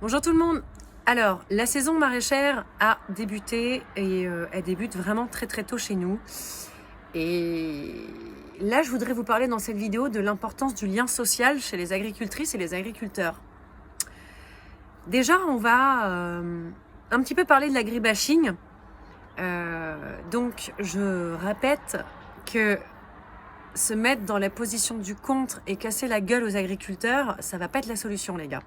Bonjour tout le monde. Alors, la saison maraîchère a débuté et elle débute vraiment très très tôt chez nous. Et là, je voudrais vous parler dans cette vidéo de l'importance du lien social chez les agricultrices et les agriculteurs. Déjà, on va un petit peu parler de l'agribashing. Donc, je répète que se mettre dans la position du contre et casser la gueule aux agriculteurs, ça va pas être la solution, les gars.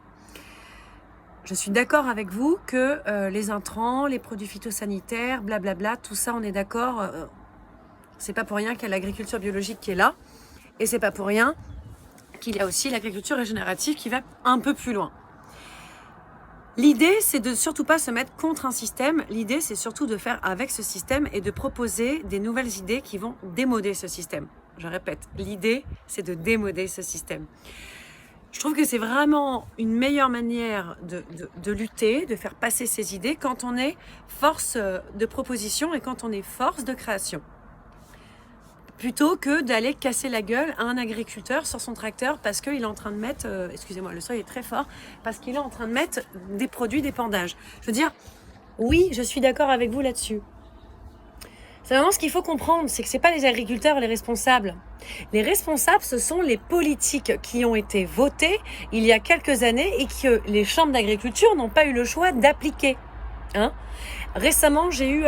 Je suis d'accord avec vous que les intrants, les produits phytosanitaires, blablabla, tout ça, on est d'accord. C'est pas pour rien qu'il y a l'agriculture biologique qui est là. Et c'est pas pour rien qu'il y a aussi l'agriculture régénérative qui va un peu plus loin. L'idée, c'est de surtout pas se mettre contre un système. L'idée, c'est surtout de faire avec ce système et de proposer des nouvelles idées qui vont démoder ce système. Je répète, l'idée, c'est de démoder ce système. Je trouve que c'est vraiment une meilleure manière de lutter, de faire passer ces idées quand on est force de proposition et quand on est force de création. Plutôt que d'aller casser la gueule à un agriculteur sur son tracteur parce qu'il est en train de mettre, excusez-moi, le seuil est très fort, parce qu'il est en train de mettre des produits d'épandage. Je veux dire, oui, je suis d'accord avec vous là-dessus. Simplement, ce qu'il faut comprendre, c'est que ce n'est pas les agriculteurs les responsables. Les responsables, ce sont les politiques qui ont été votées il y a quelques années et que les chambres d'agriculture n'ont pas eu le choix d'appliquer. Récemment, j'ai eu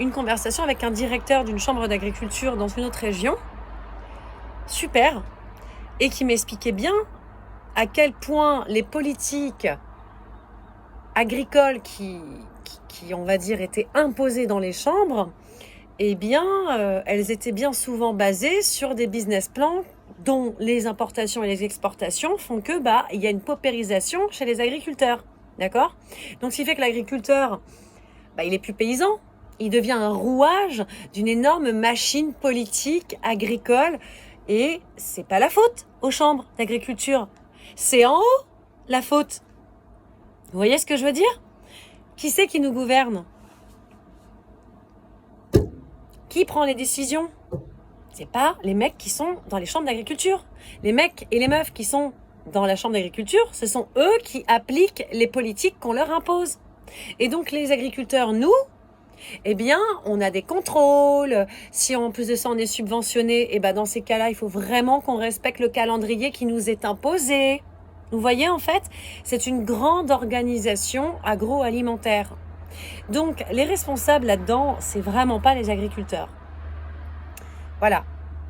une conversation avec un directeur d'une chambre d'agriculture dans une autre région, super, et qui m'expliquait bien à quel point les politiques agricoles qui on va dire, étaient imposées dans les chambres, eh bien, elles étaient bien souvent basées sur des business plans dont les importations et les exportations font que il y a une paupérisation chez les agriculteurs, d'accord ? Donc, ce qui fait que l'agriculteur, il est plus paysan, il devient un rouage d'une énorme machine politique agricole et c'est pas la faute aux chambres d'agriculture, c'est en haut la faute. Vous voyez ce que je veux dire ? Qui c'est qui nous gouverne ? Qui prend les décisions ? C'est pas les mecs qui sont dans les chambres d'agriculture. Les mecs et les meufs qui sont dans la chambre d'agriculture, ce sont eux qui appliquent les politiques qu'on leur impose. Et donc les agriculteurs, nous, eh bien, on a des contrôles. Si en plus de ça, on est subventionné, dans ces cas-là, il faut vraiment qu'on respecte le calendrier qui nous est imposé. Vous voyez, en fait, c'est une grande organisation agroalimentaire. Donc, les responsables là-dedans, c'est vraiment pas les agriculteurs. Voilà.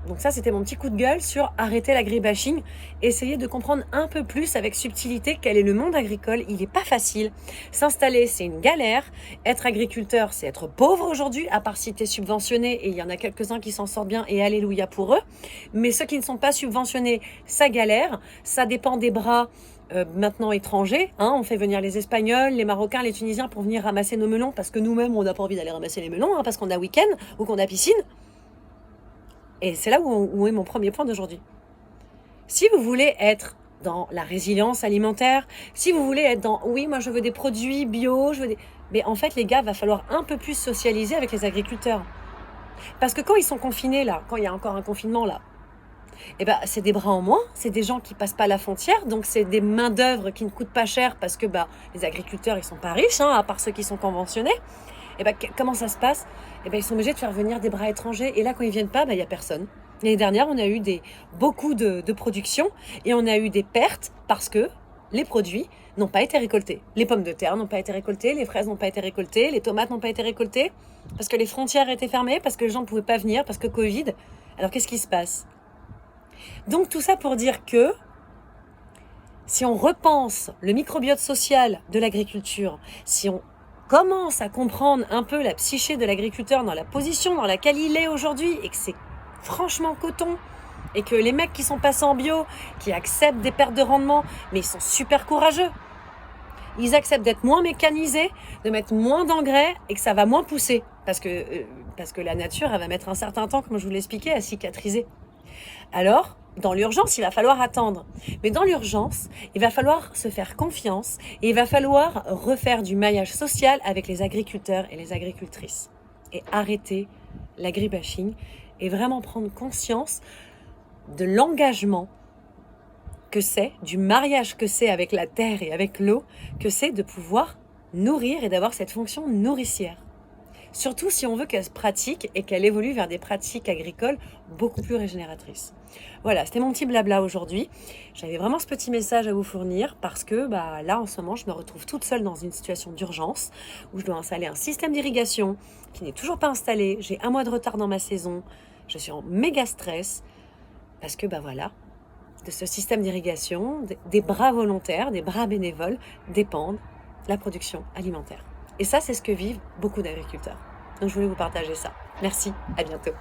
Donc ça, c'était mon petit coup de gueule sur arrêter l'agribashing. Essayer de comprendre un peu plus avec subtilité quel est le monde agricole. Il n'est pas facile. S'installer, c'est une galère. Être agriculteur, c'est être pauvre aujourd'hui, à part si tu es subventionné. Et il y en a quelques-uns qui s'en sortent bien et alléluia pour eux. Mais ceux qui ne sont pas subventionnés, ça galère. Ça dépend des bras maintenant étrangers. On fait venir les Espagnols, les Marocains, les Tunisiens pour venir ramasser nos melons parce que nous-mêmes, on n'a pas envie d'aller ramasser les melons parce qu'on a week-end ou qu'on a piscine. Et c'est là où est mon premier point d'aujourd'hui. Si vous voulez être dans la résilience alimentaire, si vous voulez être dans « oui, moi je veux des produits bio, je veux des... » Mais en fait, les gars, il va falloir un peu plus socialiser avec les agriculteurs. Parce que quand ils sont confinés, là, quand il y a encore un confinement, là, c'est des bras en moins, c'est des gens qui passent pas la frontière, donc c'est des main-d'œuvre qui ne coûtent pas cher parce que les agriculteurs, ils sont pas riches, à part ceux qui sont conventionnés. Comment ça se passe ? Ils sont obligés de faire venir des bras étrangers. Et là, quand ils viennent pas, il y a personne. L'année dernière, on a eu beaucoup de production et on a eu des pertes parce que les produits n'ont pas été récoltés. Les pommes de terre n'ont pas été récoltées, les fraises n'ont pas été récoltées, les tomates n'ont pas été récoltées parce que les frontières étaient fermées, parce que les gens ne pouvaient pas venir, parce que Covid. Alors, qu'est-ce qui se passe ? Donc, tout ça pour dire que si on repense le microbiote social de l'agriculture, si on commence à comprendre un peu la psyché de l'agriculteur dans la position dans laquelle il est aujourd'hui et que c'est franchement coton et que les mecs qui sont passés en bio, qui acceptent des pertes de rendement, mais ils sont super courageux. Ils acceptent d'être moins mécanisés, de mettre moins d'engrais et que ça va moins pousser parce que la nature, elle va mettre un certain temps, comme je vous l'expliquais, à cicatriser. Alors, dans l'urgence, il va falloir attendre. Mais dans l'urgence, il va falloir se faire confiance et il va falloir refaire du maillage social avec les agriculteurs et les agricultrices. Et arrêter l'agribashing et vraiment prendre conscience de l'engagement que c'est, du mariage que c'est avec la terre et avec l'eau, que c'est de pouvoir nourrir et d'avoir cette fonction nourricière. Surtout si on veut qu'elle se pratique et qu'elle évolue vers des pratiques agricoles beaucoup plus régénératrices. Voilà, c'était mon petit blabla aujourd'hui. J'avais vraiment ce petit message à vous fournir parce que là, en ce moment, je me retrouve toute seule dans une situation d'urgence où je dois installer un système d'irrigation qui n'est toujours pas installé. J'ai 1 mois de retard dans ma saison. Je suis en méga stress parce que de ce système d'irrigation, des bras volontaires, des bras bénévoles dépendent la production alimentaire. Et ça, c'est ce que vivent beaucoup d'agriculteurs. Donc, je voulais vous partager ça. Merci, à bientôt.